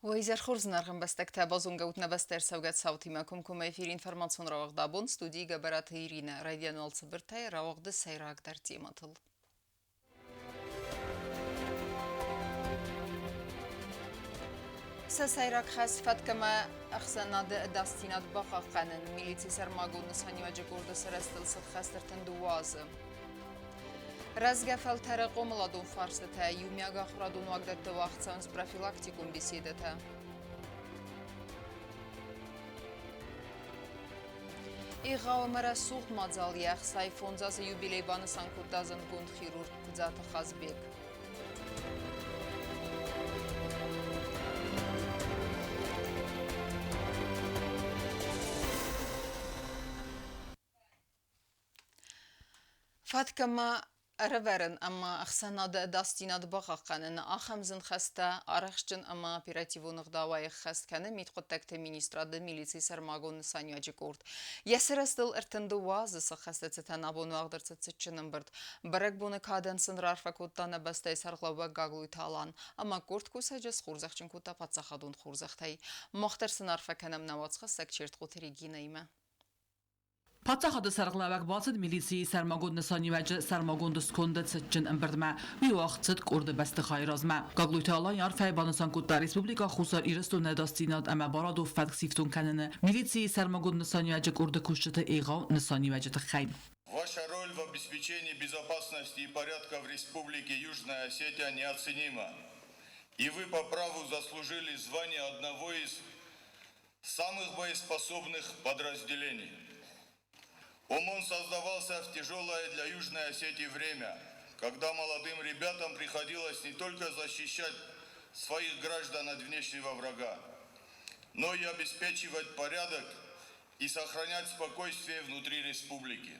Вайзер Хурзнарган бастекте базунга утнабастер савгат саути макум кум эфир информацион раваг дабун студии габарат Ирина радио 01 равагды сайрак дар тематыл. Сайрак хас фаткама ахсанад дастинат бахақанын милиция сармагун саниваджи гурда сарастыл садхастыртын дуазы. Разгафал тарақом ладун фарсата, юмяга хурадун вагдатты вақтсанс профилактикум беседата. Иғау мара суғт мадзалиях, сайфонзасы юбилей баны санкурдазын гунд хирург кдзата хазбек. Фаткама Раверен, ама ахсанада дастинад бахақанын ахамзын хаста арахшчын ама оперативунық давайық хастканы митқоттакты министрады милиции сармагон саняджи курд. Ясырастыл ыртынды вазысы хастацетан абону ағдырцыцычынын бірд. Барак буны каденсын рарфакуттана бастай сарғлауа гаглуй талан. Ама курд кусаджас хурзақчын кута патсақадун хурзақтай. Мохтарсын арфаканам навацқа сакчерт қутыригина има. Патсахады сарғлавак басыд милиции сармагунд саниваджи сармагунд скондат сычын ымбырдма. Уй вақцыд курды басты хайразма. Гаглуйта алан ярфай банысан кутта республика хусар ирысту недастинат ама бараду фатк сифтун каныны. Милиции сармагунд саниваджи курды кушчыты эйгау нсаниваджи тахайм. Ваша роль в обеспечении безопасности и порядка в Республике Южная Осетия неоценима. И вы по праву заслужили звание одного из самых боеспособных подразделений. ОМОН создавался в тяжелое для Южной Осетии время, когда молодым ребятам приходилось не только защищать своих граждан от внешнего врага, но и обеспечивать порядок и сохранять спокойствие внутри республики.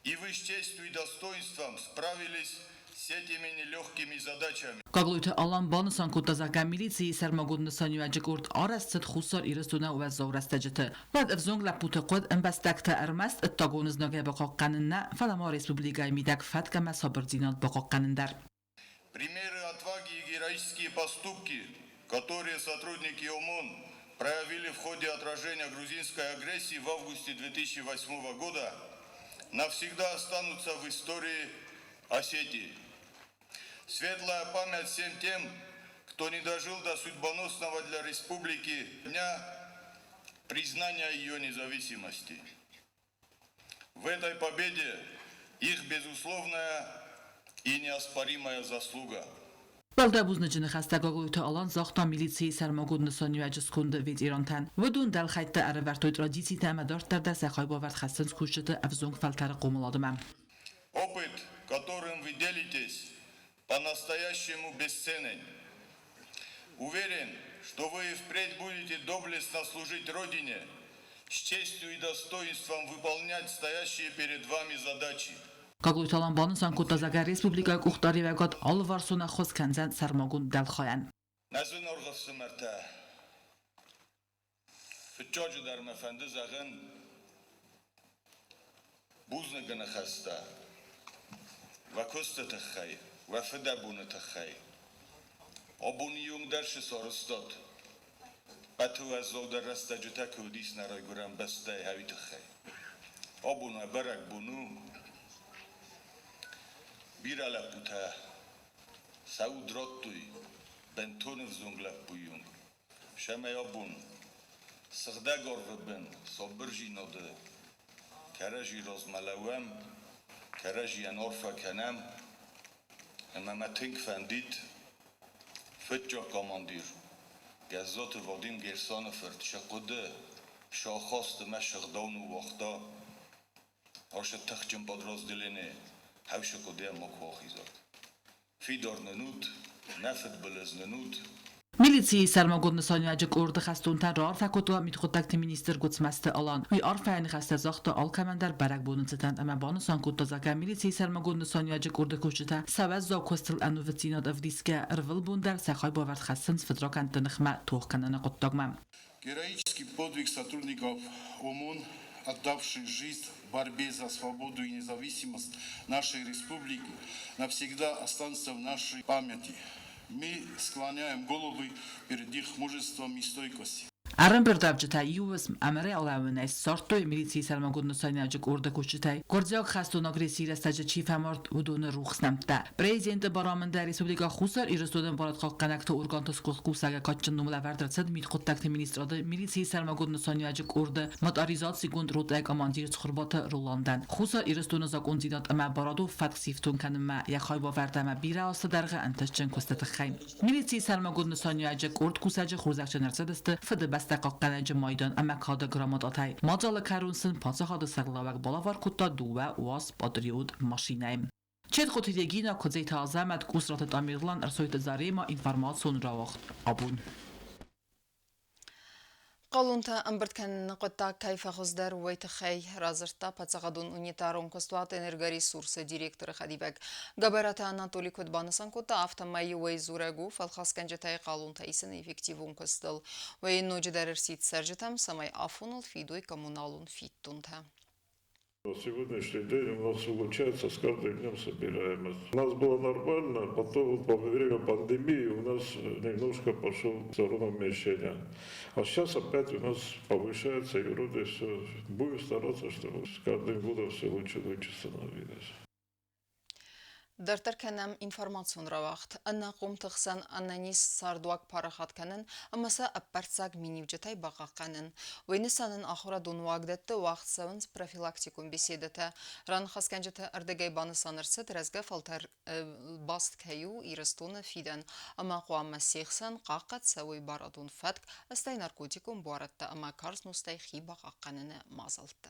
И вы с честью и достоинством справились с этими нелегкими задачами. Гаглуйта алан банысан кутта милиции сармагунд саниваджи курд арастыд хусар ирыстуна уаз заурастаджыты. Бад эвзонг лапуты код эмбастакта армаст оттагоныз наге бақаққанынна фалама республика мидак фаткама сабырдинат бақаққанындар. Примеры отваги и героические поступки, которые сотрудники ОМОН проявили в ходе отражения грузинской агрессии в августе 2008 года, навсегда останутся в истории Осетии. Светлая память всем тем, кто не дожил до судьбоносного для республики дня признания ее независимости. В этой победе их безусловная и неоспоримая заслуга. Балда бузныжыны хаста гаглуйта алан захта милиции сармагунд саниваджи скунды вид Ирантан. Выдун дал хайта аравартуй традиции тамадарттарда сахай бавард хастын скушчыты авзонг фалтары қомаладыма. Опыт, которым вы делитесь, по-настоящему бесценен. Уверен, что вы и впредь будете доблестно служить Родине, с честью и достоинством выполнять стоящие перед вами задачи. Гаглуйталан банысан кутта республика кухтари вагат алварсуна хосканзан сармагунд далхаян. Назын орғысы мәрті. Фүтчоджу дармафанды зағын бузны гына хаста. Вакосты тахай. Вафыда буны тахай. Обуны юңдаршы сорыстот. Бату азолда растаджута кудис нарай гурам бастай хави тахай. Обуны барак буну. Биралап бута. Саудраттуй. Бентоны взунглап буюнг. Шамай обун. Сығда горвыбын. Собыр жиноды. Каражи розмалауам. Каражи анорфа канам. Ama matink fandit, fetjo commandir. Gazot Vadim Gersonefert, shaqode, shakhost mashagdonu waqta. Arsha takhjim podrazdelene, hawshaqode mokwakhizat. Fidor nenut, nafed belez nenut. Милиции сармагунд саниваджи курды хастунтан рар факутуа митхоттакты министр гуцмасты алан. Уй арфайны хаста захта ал командар барак бонуцетан ама банусан кутта зака милиции сармагунд саниваджи курды кушчыта саваз за костыл ануватинат авдиске рвыл бундар сахай бавард хастын сфидраканты нахма тухканана куттагма. Героический подвиг сотрудников ОМОН, отдавших жизнь в борьбе за свободу и независимость нашей республики, навсегда останется в нашей памяти. Мы склоняем головы перед их мужеством и стойкостью. Arın bir davcıta yuvas amere alawın sortu militsi sarmagun sanacık orada koçutay. Kordiyak xastun agresiyle stajı çift amort udun ruxsnamta. Prezident baramında Respublika Xusar iristodun barat qalqanakta organtos qoqusaga qaçın numla verdratsad mit qottakti ministradı militsi sarmagun sanacık orada matarizat sekund rotak amantir xurbatı Rolandan. Xusar iristodun zakon zidat ama baradu fatksiftun kanma ya khayba verdama bira astadarğa antaşçın kostatxaym. Militsi sarmagun sanacık ord kusaca xurzaqçı narsadastı fıdı استقاقنج مایدان اما کاد گرامات آتای ماجال کرونسن پاسه خاد سرلاوک بالاوار کتا دوه واس بادریود ماشینایم چه خودیگی نا کزی تازه مد کوسرات تامیرلان ارسویت زاریم اینفرماسیون را وقت آبون قالونتا امبرت كان نقطة كيف خصدر ويتخي رازرتا بتسقدون унитарон كستوات энергоресурсы директора Хадибек Габарата Анатолий Кутбанасан кута автомайи вейзурегу фалхас канжетай قالونتا исен эффективун костыл вейноджи дарерсит сержетам самай афунул фидой коммуналун фиттунта. На сегодняшний день у нас улучшается, с каждым днем собираемость. У нас было нормально, потом во время пандемии у нас немножко пошел в сторону уменьшения. А сейчас опять у нас повышается, и вроде все. Будем стараться, чтобы с каждым годом все лучше и лучше становилось. Дартар канам информацион равахт. Анна қомтықсан аннанис сардуак парахат канын, амаса аппарцаг минивджетай баға канын. Вейнисанын ахура дунуагдетті вақт савынс профилактикум беседеті. Ран хасканжеті ардагай баны санырсы тірәзгі фалтар баст кәю ирыстуны фиден. Ама қуамма сехсан қақат сауй барадун фатк, астай наркотикум буаратты, ама карснустай хи баға каныны мазалты.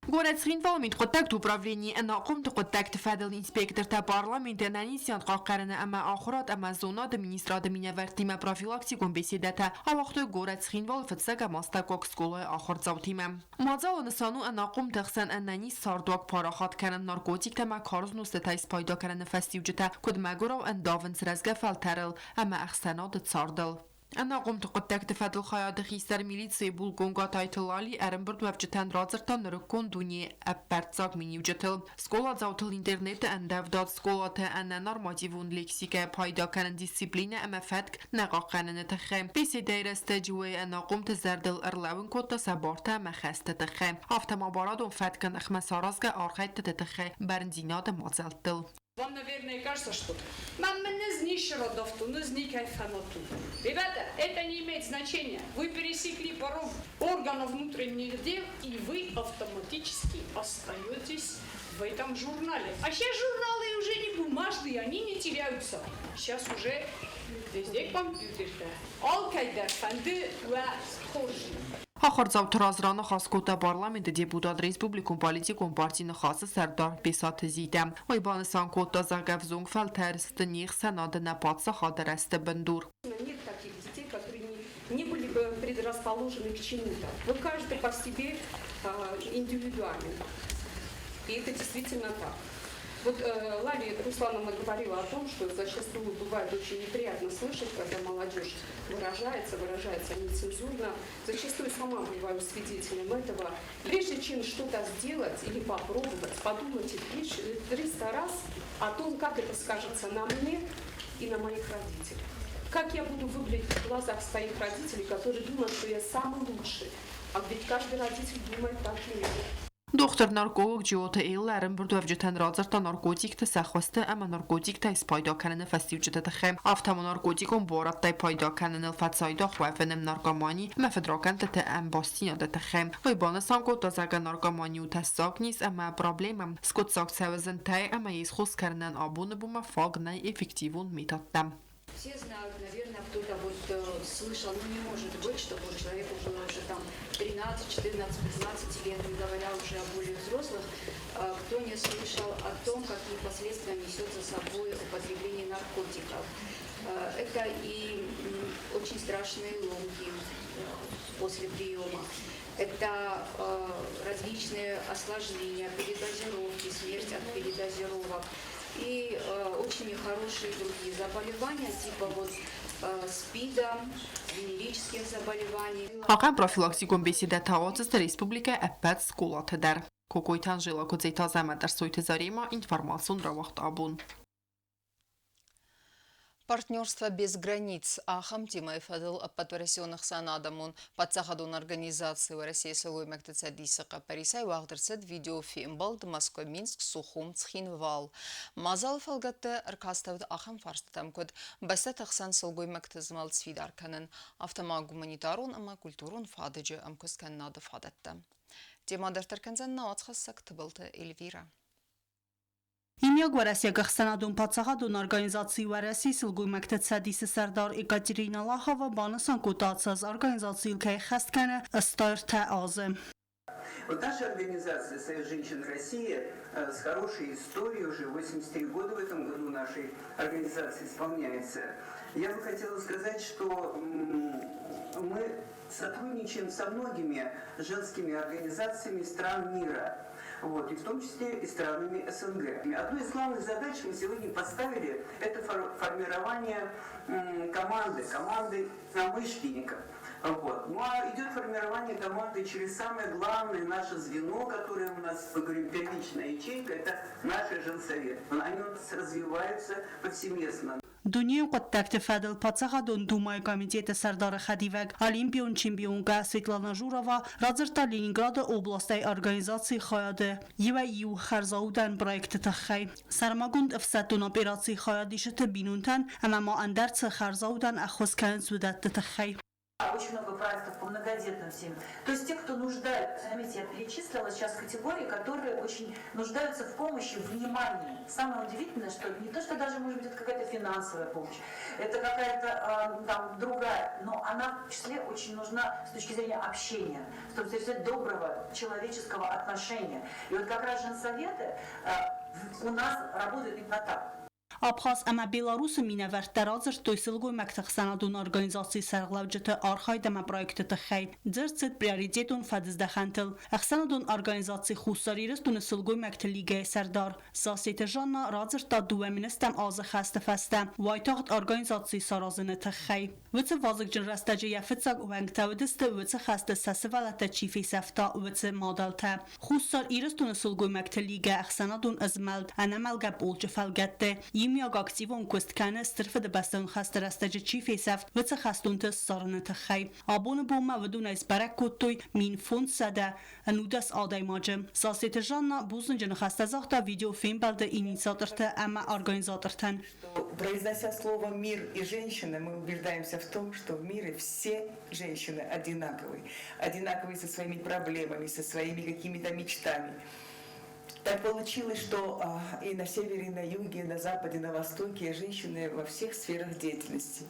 Город Схинвал мит контакт управление анаком то контакт федерал инспектор та парламент ананисиан қаққарыны ама ахурат ама зона администрада меня вертима профилактикум беседата а вақты город Схинвал фатсага мастакок сколы ахур заутима. Мазал нысану анаком тахсан ананис сардуак парахат канан наркотик тама карзну статай спайда канан фастивджета куд магурав андавен сразга фалтерал ама ахсанад цардал. أنا قمت قد فد الخياط خيستر ميليتسي بولغونغا تايتلالي أرنبرد وفجتان رازرتان ركون دوني أبرتزاق مني وجتل سكولا زاوت الإنترنت أندف داد سكولا تأنا نارماتيفون ليكسيكا بايدا كان ديسيبلينا أما فتك نقا قانن تخيم بيسي دايرست جوي أنا قمت زردل أرلاون كوتا سابارتا مخست تخيم أفتا مبارادون فتكن أخما سارازغا أرخيت تتخي برنزيناد مازلتل Вам, наверное, кажется, что «Мам, не знищи родовту, не зникай фанату». Ребята, это не имеет значения. Вы пересекли порог органов внутренних дел, и вы автоматически остаетесь в этом журнале. А сейчас журналы уже не бумажные, они не теряются. Сейчас уже везде компьютер-то. Алкайдар, фанды, схожи. آخر زاو ترازران خاص کوتا پارلمنت دیپوتات ریسپوبلیکون پالیتیکون پارتین خاص سردار بیسات زیدم و ایبانستان کوتا زاگف زونگ فلترست نیخ سناد نپاتس خادر است بندور. Нет таких детей, которые не были бы предрасположены к чему-то. Вы каждый по себе индивидуален. И это действительно так. Вот Лария Руслановна говорила о том, что зачастую бывает очень неприятно слышать, когда молодежь выражается нецензурно. Зачастую сама бываю свидетелем этого. Прежде чем что-то сделать или попробовать, подумайте 300 раз о том, как это скажется на мне и на моих родителях. Как я буду выглядеть в глазах своих родителей, которые думают, что я самый лучший. А ведь каждый родитель думает так же. دختر نارکوک جوته ایلرن برد وفجتن رازر تا نارکوتیک تا سخواسته اما نارکوتیک تا اسپایدا کنن فستیو جته تخم افتم نارکوتیکون بورات تا پایدا کنن الفتسایدا خوافنم نارکامانی مفدراکن تا ام باستینا ده تخم وی بانسان کو تا زگا نارکامانی و تساک نیست اما پرابلمم سکوت ساک سوزن تا اما یز خوز کردن آبون بوم فاگ نه افکتیوون میتادم. Все знают, наверное, кто-то вот слышал, ну не может быть, чтобы человек уже там 13, 14, 15 лет, не говоря уже о более взрослых, кто не слышал о том, какие последствия несет за собой употребление наркотиков. Это и очень страшные ломки после приема. Это различные осложнения, передозировки, смерть от передозировок. И очень нехорошие другие заболевания, типа вот СПИДа, венерических заболеваний. Акан профилактикум беседа таоцест республика эппет скулаты дар. Кокойтан жила кодзейта замадар сойты зарима информацион равахт абун. Партнерство без границ Ахам Тимай Фадл подпоресенных санадамун подсахадун организации в России Солой Мактацадиса Капарисай Вагдерсет видеофильм Балд Москва Минск Сухум Цхинвал. Мазал Фалгатте Аркаставд Ахам Фарстатам Код Басет Ахсан Солгой Мактазмал Цвидарканен Автома гуманитарун ама культурун фадыджи амкускан нады фадатта. Тема Дартарканзан Наацхасак Тыбылты Эльвира. Իմյակ վարասյակ ախսանադուն պացաղադուն արգանիզացի վարասի սլգույ մեկտեցադիսը սարդար Եկատերինա Լախова բանասան կոտացած արգանիզացի ილքայ խաստկանը ըստայր թե ազը. Вот наша организация «Союз женщин России» с хорошей историей, уже 83 года в этом году нашей организации исполняется. Я бы хотела сказать, что мы сотрудничаем со многими женскими организациями стран мира. Вот, и в том числе и странами СНГ. Одну из главных задач мы сегодня поставили – это формирование команды промышленников. Вот. Ну а идет формирование команды через самое главное наше звено, которое у нас, мы говорим, первичная ячейка, это наш женсовет. Они у нас развиваются повсеместно. Դունիու կտակտը ֆադել պացաղադուն դումայ կոմիտետը սարդարը խադիվակ Олимпион чемпионка Светлана Журова разырта Ленинграда областай организации хаяды Еваю харзаудан проекты тахай Сармагунд фсатун операции хаядиши табинунтан ама андарцы харзаудан ахоскан судатты тахай. Очень много проектов по многодетным семьям. То есть те, кто нуждается, заметьте, я перечислила сейчас категории, которые очень нуждаются в помощи, в внимании. Самое удивительное, что не то, что даже может быть это какая-то финансовая помощь, это какая-то там другая, но она в числе очень нужна с точки зрения общения, с точки зрения доброго человеческого отношения. И вот как раз женсоветы у нас работают именно так. Abxaz ama Belarusը մինավերտ տարածր տույսլգոյ մակտախսանադուն օրգանիզացի սարղլավջտը արխայդամա պրոյեկտը խայ ձրցդ պրիորիտետուն ֆադզդախանտլ ախսանադուն օրգանիզացի խուսարիրս տունսլգոյ մակտը լիգայ սարդար սասետը ժաննա ռածր տա դուեմինստամ ազը խաստը ֆաստա վայտաղտ օրգանիզացի սարազնը թխայ վծը վազգ ջնրաստաջը яфыцակ ուվանգտավդստը վծը խաստը սասվալատը չիֆի սավտա վծը մոդալտա խուսար իրս տունսլգոյ մակտը լիգայ ախսանադուն ըզմալդ անամալգապ ոլջը ֆալգատտե Իմյակ ակտիվոն կուստքանը ստրվը դբաստան խաստարաստաջը չի ֆեսավ վծը խաստունտը սարնը թխայ աբոնը բոմա վդուն այս բարակ կոտոյ մին ֆոնդ սադա անուդաս ադայմաջը սասետը ժաննա բուզն ջնը խաստազաղտա видеофильм балда инициаторта ама организатортан. Произнося слово «мир» и «женщина», мы убеждаемся в том, что в мире все женщины одинаковые. Одинаковые со своими проблемами, со своими какими-то мечтами. Так получилось, что и на севере, и на юге, и на западе, и на востоке женщины во всех сферах деятельности.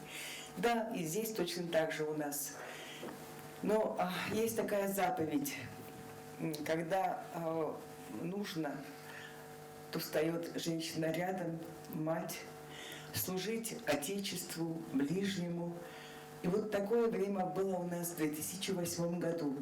Да, и здесь точно так же у нас. Но есть такая заповедь, когда нужно, то встает женщина рядом, мать, служить Отечеству, ближнему. И вот такое время было у нас в 2008 году.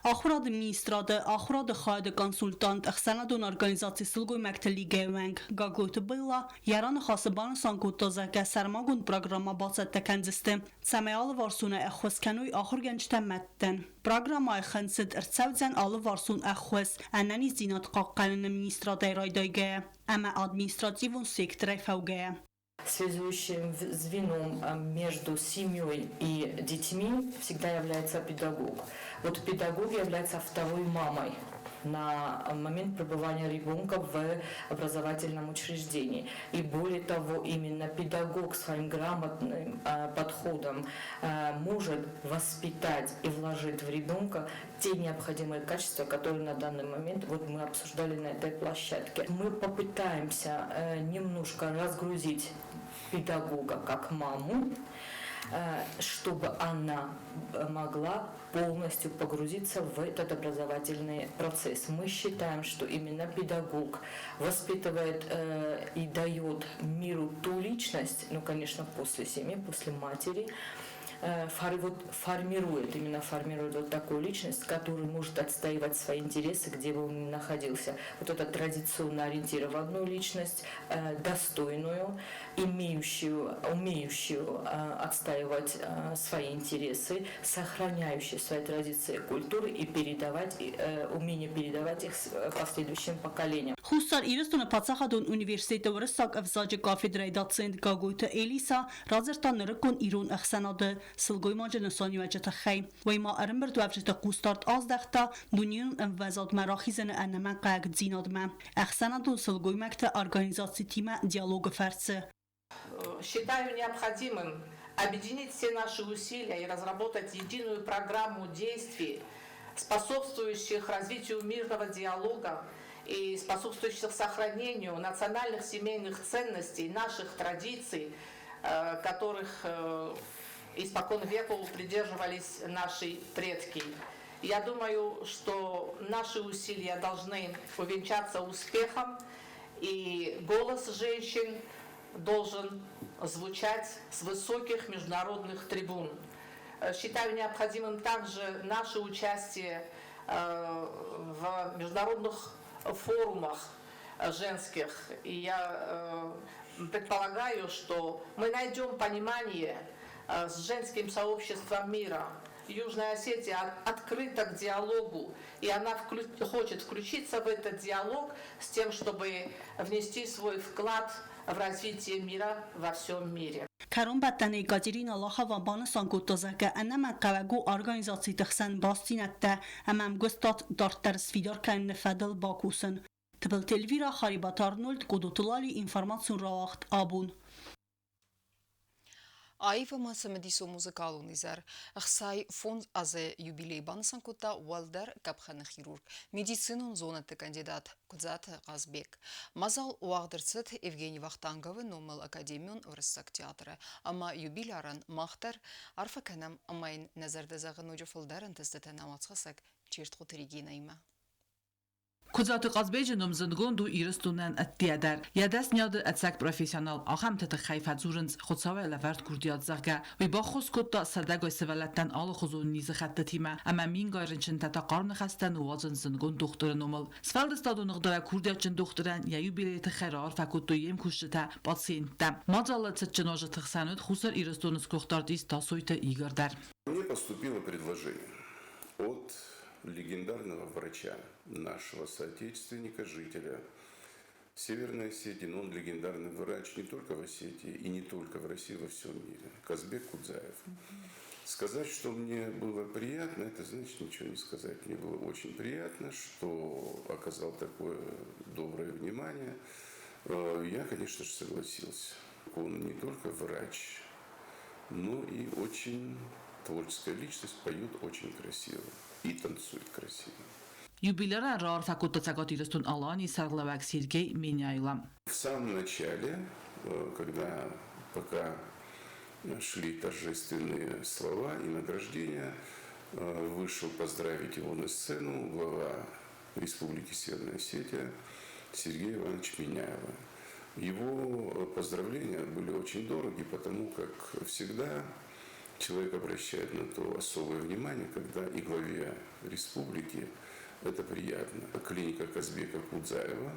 Ախորադը մինիստրադը, ախորադը խայդը կոնսուլտանտ, ախսանադուն օրգանիզացի սլգոյ մեկտելի գևենք, գագլույթը բիլա, յարանը խասыбանը սանկուտոզակը սարմագուն պրոգրամա բացատ տեքանձստը, ծամեալը վարսուն է əxvəskənույ ախոր գենչտə մətdən. Պրոգրամա է խնցıd ըրցəvdzən ալը վարսուն əxvəs, ənəni զինատ qaqqənini մինիստրադայ ռայդայգə, əmə administrativun sektorəy fəvgəyə. Связующим звеном между семьей и детьми всегда является педагог. Вот педагог является второй мамой на момент пребывания ребенка в образовательном учреждении. И более того, именно педагог своим грамотным подходом может воспитать и вложить в ребенка те необходимые качества, которые на данный момент вот мы обсуждали на этой площадке. Мы попытаемся немножко разгрузить педагога как маму, чтобы она могла полностью погрузиться в этот образовательный процесс. Мы считаем, что именно педагог воспитывает и дает миру ту личность, ну, конечно, после семьи, после матери, формирует вот такую личность, которая может отстаивать свои интересы, где бы он ни находился. Вот это традиционно ориентированную личность, достойную, умеющую отстаивать свои интересы, сохраняющую свои традиции культуры и умение передавать их последующим поколениям. Խուսար իրստունը պացախադուն ունիվերսիտետը վրսակ ավզաջը կաֆեդրայի դացենդ գագույթը էլիսա ռազերտան նրկուն իրուն ախսանադը սլգոյ մաջը նսոնիվաճը թխայ վայմա արմբրդ վավջտը կուստարտ ազդախտա դունյուն վազատ մարախիզնը աննաման կայակ ձինադմա ախսանադուն սլգոյ մակտը организации тима диалога фарсы. Считаю необходимым объединить все наши усилия и разработать единую программу действий, способствующих развитию мирного диалога и способствующих сохранению национальных семейных ценностей, наших традиций, которых испокон веков придерживались наши предки. Я думаю, что наши усилия должны увенчаться успехом, и голос женщин должен звучать с высоких международных трибун. Считаю необходимым также наше участие в международных форумах женских. И я предполагаю, что мы найдем понимание с женским сообществом мира. Южная Осетия открыта к диалогу, и она хочет включиться в этот диалог с тем, чтобы внести свой вклад в развитие мира во всем мире. Карон баттаны Екатерина Лохова баны санкутозака анама кавагу организации тахсан бастинатта амам густат дартар сфидор кан фадл бакусын. Тбил телевира харибат Арнольд кудутулали информацию равахт абун. Այվը մասը մդիսո մուզիկալուն իզար, ախսայ ֆոնդ ազե юбилей բանսանկուտա Ուալդար կապխանը խիրուրգ, медицинун зоната кандидат Кудзата Газбек. Мазал уагдырцыт Евгений Вахтанговы номал академион врыссак театры, ама юбиляран махтар арфаканам амайн назардазагын уджуфылдарын тыздытын амацхасак чертхут регинайма. Кудзаты Газбеджином зынгонду ирыстунан аттиадар. Ядас няды атсак профессионал ахам тата хайфа зурынц худсавай лаверт курдият зага. Ви бахус кутта садагой севалаттан алы хузун низы хатты тима. Ама мин гайрынчын тата қарны хастан уазын зынгон духтырын умыл. Сфалдыстаду нығдара курдиятчын духтыран я юбилейті хайрар факуту ем кушчыта пациентта. Мадзалы цытчын ожы тықсаныд хусар ирыстуныз кухтардиз тасойты игордар. Мне поступило предложение от легендарного врача, нашего соотечественника, жителя Северной Осетии, но он легендарный врач не только в Осетии и не только в России, во всем мире, Казбек Кудзаев. Сказать, что мне было приятно, это значит ничего не сказать. Мне было очень приятно, что оказал такое доброе внимание. Я, конечно же, согласился. Он не только врач, но и очень творческая личность, поет очень красиво и танцует красиво. Юбилера рар факутта цагат ирыстун алани сарглавак Сергей Меняйла. В самом начале, пока шли торжественные слова и награждения, вышел поздравить его на сцену глава Республики Северная Осетия Сергей Иванович Меняйла. Его поздравления были очень дороги, потому как всегда человек обращает на то особое внимание, когда и главе республики это приятно. Клиника Казбека Кудзаева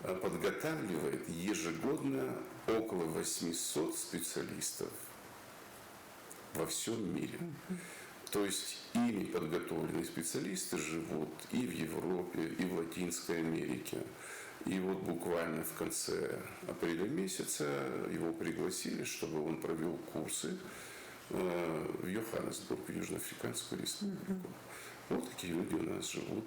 подготавливает ежегодно около 800 специалистов во всем мире. То есть ими подготовленные специалисты живут и в Европе, и в Латинской Америке. И вот буквально в конце апреля месяца его пригласили, чтобы он провел курсы в Йоханнесбург, в Южноафриканскую республику. Вот такие люди у нас живут.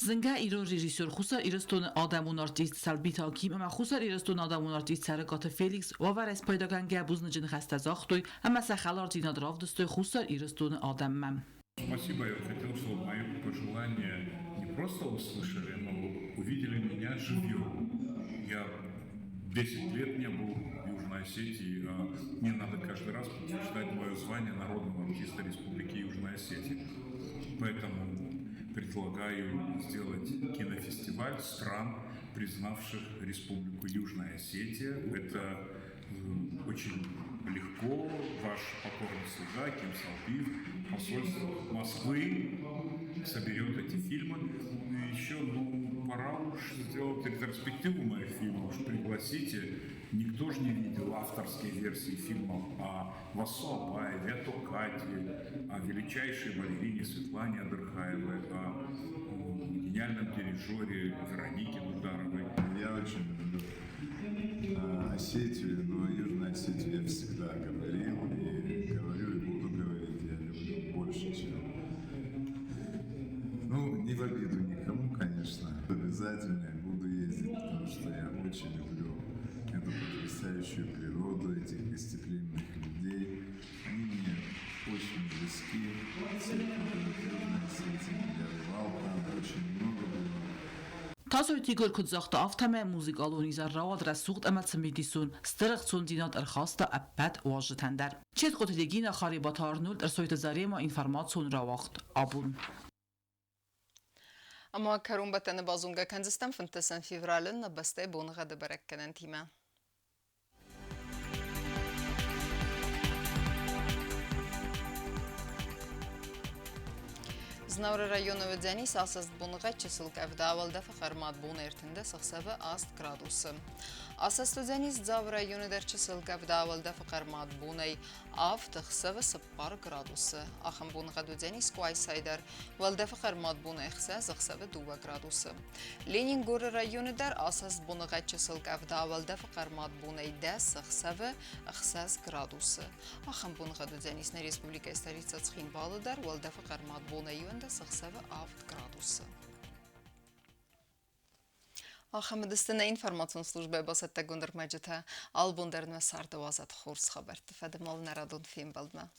Зинга ایران رژیسور خسر ایرستون آدمون آرتیست سلبی تاکیم اما خسر ایرستون آدمون آرتیست سرگات فیلیکس و ورس پیداگن گبوز نجن خسته زاختوی اما سخال آرتینا درافتستوی خسر ایرستون آدم من. Спасибо, я хотел, чтобы мои пожелания не просто услышали, но увидели меня живьем. Я 10 лет не был в Южной Осетии, а мне надо каждый раз подтверждать мое звание народного артиста Республики Южная Осетия. Поэтому предлагаю сделать кинофестиваль стран, признавших Республику Южная Осетия. Это очень легко. ваш покорный слуга Ким Салпиев, посольство Москвы соберет эти фильмы. И еще, пора уж сделать ретроспективу моих фильмов, уж пригласите. Никто же не видел авторские версии фильмов о Васу Абаеве, о Токате, о величайшей балерине Светлане Адырхаевой, о гениальном дирижере Веронике Дударовой. Я очень люблю Осетию, но Южную Осетию я всегда говорил и говорю, и буду говорить. Я люблю больше, чем... не в обиду никому, конечно. Обязательно буду ездить, потому что я очень люблю эту потрясающую природу, этих гостеприимных людей. Они мне очень близки. Все, кто в Южной Осетии, я бывал там, очень много было. Տասոյթի գորքուձախտը ավթամե մուզիկալուն իզարրավad ռասուղտ əmətsəmidisün stırıqçun dinat ərxasta əppət uajıtəndər. Çet qotidigina xaribatarnul ərsoytı zarema informasyon ravaxt abun. Ama karun batene bazunga kenzistem fintesen fevralın nabeste bonğa da berekkenen time. Znavra rayonu ödəni asast bunğa çısıl qəvdavalda fəxarmat bun ertində 6 gradusu. Asast ödəni zav rayonu der çısıl qəvdavalda fəxarmat bunay av 6 gradusu. Axın bunğa ödəni skvay saydar valda fəxarmat bun exsa 2 gradusu. Lenin gor rayonu der asast bunğa çısıl qəvdavalda fəxarmat bunay 6 gradusu. Axın bunğa ödəni Respublika stolica Ცხინვალı der valda fəxarmat bunay 6 градуса. Ахамедистина информацион служба басатта гундер маджата албундерн ва сарда вазат хорс хабарт фадамал нарадун фим балдма.